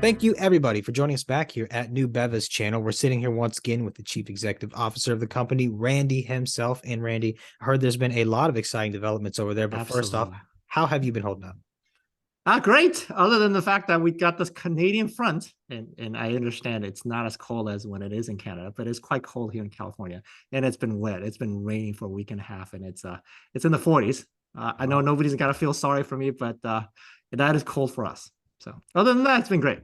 Thank you, everybody, for joining us back here at Nubeva's channel. We're sitting here once again with the Chief Executive Officer of the company, Randy himself. And Randy, I heard there's been a lot of exciting developments over there. But first off, Absolutely. how have you been holding up? Great. Other than the fact that we got this Canadian front, and I understand it's not as cold as when it is in Canada, but it's quite cold here in California, and it's been wet. It's been raining for a week and a half, and it's in the 40s. I know nobody's got to feel sorry for me, but that is cold for us. So other than that, it's been great.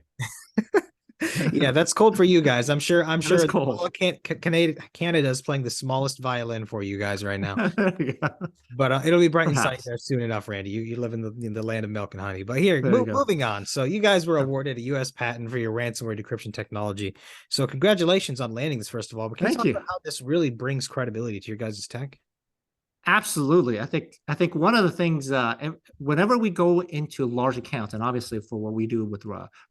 Yeah, that's cold for you guys. I'm sure. It's cold. Canada is playing the smallest violin for you guys right now. Yeah. But it'll be bright and sunny Perhaps. there soon enough, Randy. You live in the land of milk and honey. But here, There you go. moving on. So you guys were Yeah. awarded a U.S. patent for your ransomware decryption technology. So congratulations on landing this, first of all. But can you Thank talk you. about how this really brings credibility to your guys' tech? Absolutely. I think one of the things whenever we go into large accounts, and obviously for what we do with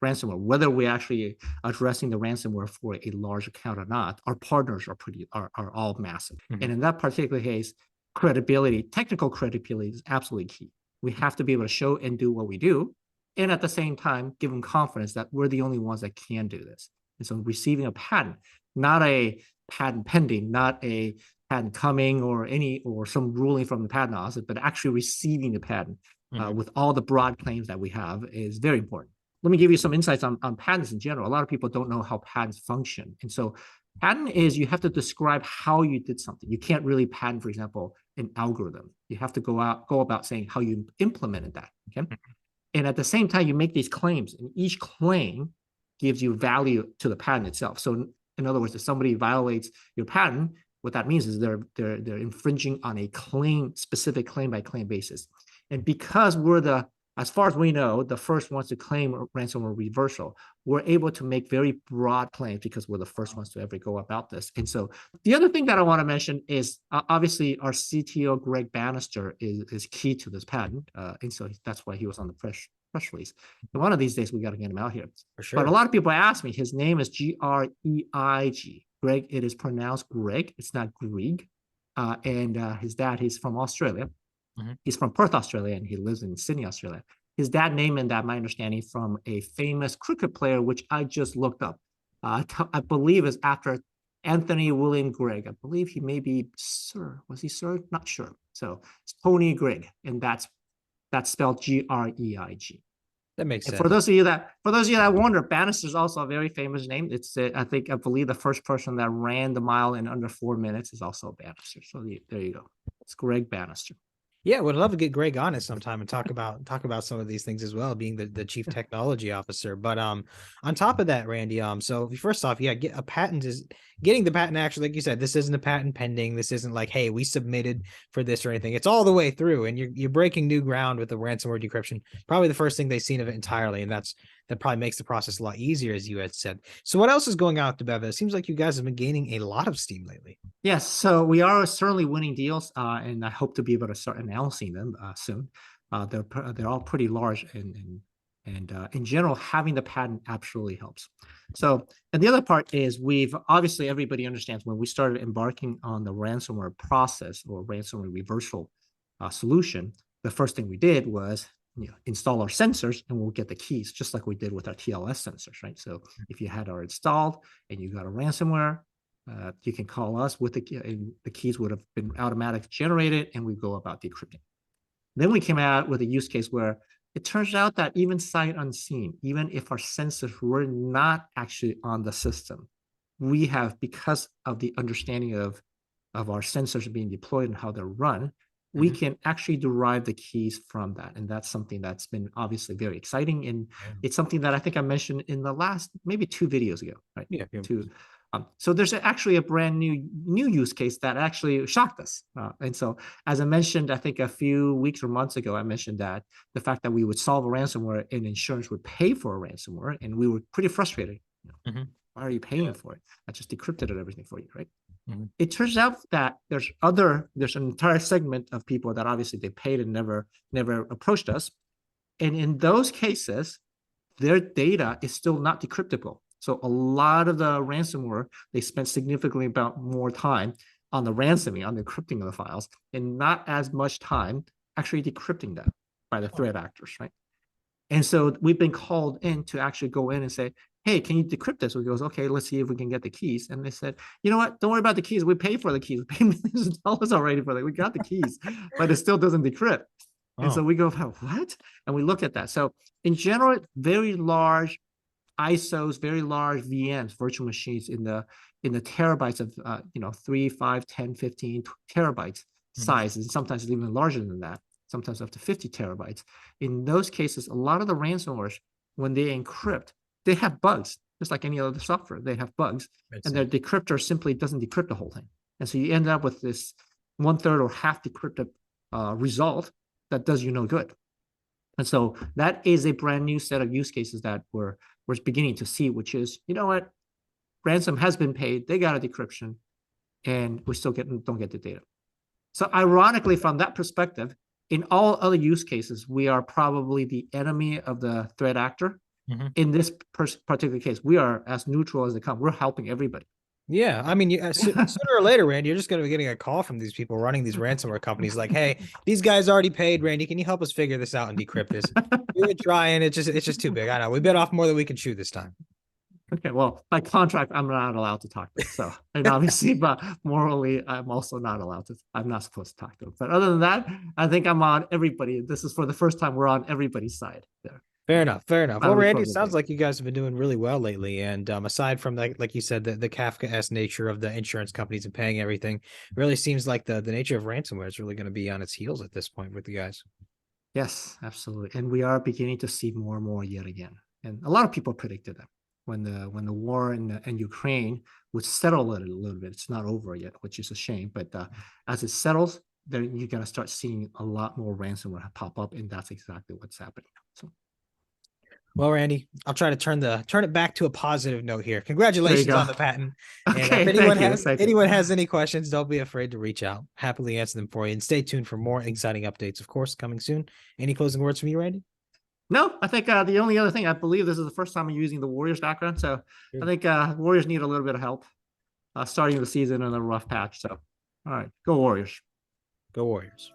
ransomware, whether we're actually addressing the ransomware for a large account or not, our partners are all massive. Mhm. And in that particular case, credibility, technical credibility is absolutely key. We have to be able to show and do what we do, and at the same time, give them confidence that we're the only ones that can do this. And so receiving a patent, not a patent pending, not a patent coming or some ruling from the patent office, but actually receiving the patent with all the broad claims that we have is very important. Let me give you some insights on patents in general. A lot of people don't know how patents function. And so patent is you have to describe how you did something. You can't really patent, for example, an algorithm. You have to go about saying how you implemented that. Okay. And at the same time, you make these claims, and each claim gives you value to the patent itself. So in other words, if somebody violates your patent, what that means is they're infringing on a specific claim by claim basis. And because we're as far as we know, the first ones to claim ransomware reversal, we're able to make very broad claims because we're the first ones to ever go about this. And so the other thing that I want to mention is obviously our CTO, Greg Bannister, is key to this patent. And so that's why he was on the press release. And one of these days, we got to get him out here. For sure. But a lot of people ask me, his name is Greig. Greg, it is pronounced Greg. It's not Grieg. And his dad, he's from Australia. He's from Perth, Australia, and he lives in Sydney, Australia. His dad named that, my understanding, from a famous cricket player, which I just looked up. I believe is after Anthony William Gregg. I believe he may be Sir. Was he Sir? Not sure. So it's Tony Gregg, and that's spelled Greig. That makes sense. For those of you that wonder, Bannister is also a very famous name. It's I believe the first person that ran the mile in under 4 minutes is also Bannister. So there you go. It's Greg Bannister. Yeah, would love to get Greg on it sometime and talk about some of these things as well, being the chief technology officer. But on top of that, Randy, so first off, yeah, getting the patent. Actually, like you said, this isn't a patent pending. This isn't like, hey, we submitted for this or anything. It's all the way through, and you're breaking new ground with the ransomware decryption. Probably the first thing they've seen of it entirely, and that probably makes the process a lot easier, as you had said. So what else is going on with Nubeva? It seems like you guys have been gaining a lot of steam lately. Yes, so we are certainly winning deals, and I hope to be able to start announcing them soon. They're all pretty large, and in general, having the patent absolutely helps. So, and the other part is obviously everybody understands when we started embarking on the ransomware process or ransomware reversal solution, the first thing we did was install our sensors, and we'll get the keys, just like we did with our TLS sensors, right? So if you had our installed and you got a ransomware, you can call us with the keys would have been automatically generated, and we go about decrypting. Then we came out with a use case where it turns out that even sight unseen, even if our sensors were not actually on the system, we have, because of the understanding of our sensors being deployed and how they're run, we can actually derive the keys from that. And that's something that's been obviously very exciting. And it's something that I think I mentioned in the last maybe 2 videos ago, right? Yeah. So there's actually a brand new use case that actually shocked us. And so, as I mentioned, I think a few weeks or months ago, I mentioned that the fact that we would solve a ransomware and insurance would pay for a ransomware, and we were pretty frustrated. Why are you paying for it? I just decrypted everything for you, right? It turns out that there's an entire segment of people that obviously they paid and never approached us. And in those cases, their data is still not decryptable. So a lot of the ransomware, they spent significantly about more time on the ransoming, on the encrypting of the files, and not as much time actually decrypting them by the threat actors, right? And so we've been called in to actually go in and say, hey, can you decrypt this? We goes, okay, let's see if we can get the keys. And they said, you know what? Don't worry about the keys. We pay for the keys. We pay millions of dollars already for that. We got the keys, but it still doesn't decrypt. And so Oh, we go, what? And we look at that. So in general, very large ISOs, very large VMs, virtual machines in the terabytes of 3, 5, 10, 15 terabytes mhm. size, and sometimes it's even larger than that, sometimes up to 50 terabytes. In those cases, a lot of the ransomwares, when they encrypt, they have bugs, just like any other software. They have bugs, Makes and their sense. decryptor simply doesn't decrypt the whole thing. And so you end up with this 1/3 or half decrypted result that does you no good. And so that is a brand new set of use cases that we're beginning to see, which is, you know what, ransom has been paid, they got a decryption, and we still don't get the data. So ironically, from that perspective, in all other use cases, we are probably the enemy of the threat actor. Mhm. In this particular case, we are as neutral as they come. We're helping everybody. Yeah, I mean, sooner or later, Randy, you're just going to be getting a call from these people running these ransomware companies like, hey, these guys already paid, Randy. Can you help us figure this out and decrypt this? We've been trying. It's just too big. I know. We bit off more than we can chew this time. Okay, well, by contract, I'm not allowed to talk to them. So, and obviously, but morally, I'm also not allowed to. I'm not supposed to talk to them. But other than that, I think I'm on everybody. This is for the first time we're on everybody's side there. Fair enough. Fair enough. Not Well, Randy, it recording the sounds data. like you guys have been doing really well lately. And aside from like you said, the Kafka-esque nature of the insurance companies and paying everything, really seems like the nature of ransomware is really going to be on its heels at this point with you guys. Yes, absolutely. And we are beginning to see more and more yet again. And a lot of people predicted that when the war in Ukraine would settle a little bit. It's not over yet, which is a shame. But as it settles, then you're gonna start seeing a lot more ransomware pop up, and that's exactly what's happening. So Well, Randy, I'll try to turn it back to a positive note here. there you Congratulations go. on the patent. And if Okay, thank you. Thank you. anyone has any questions, don't be afraid to reach out. Happily answer them for you. And stay tuned for more exciting updates, of course, coming soon. Any closing words from you, Randy? No, I think the only other thing, I believe this is the first time I'm using the Warriors background. So I Sure. think Warriors need a little bit of help starting the season in a rough patch. So all right, go Warriors. Go Warriors.